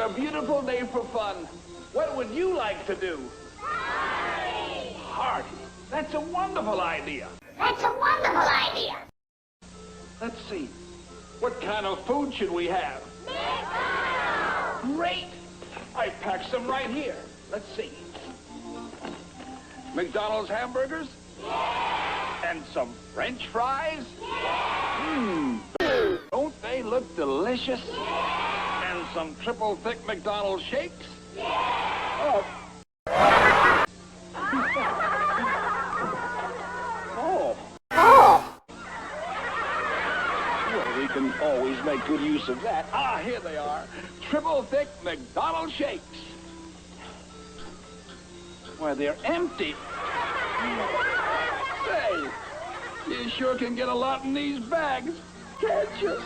a beautiful day for fun. What would you like to do? Party! Party. That's a wonderful idea. That's a wonderful idea. Let's see. What kind of food should we have? McDonald's! Great! I packed some right here. Let's see. McDonald's hamburgers? Yeah! And some French fries? Yeah! Don't they look delicious? Yeah! And some triple thick McDonald's shakes? Yeah! Oh. Oh! Well, we can always make good use of that. Ah, here they are. Triple thick McDonald's shakes. Why, they're empty. Say, you sure can get a lot in these bags, can't you?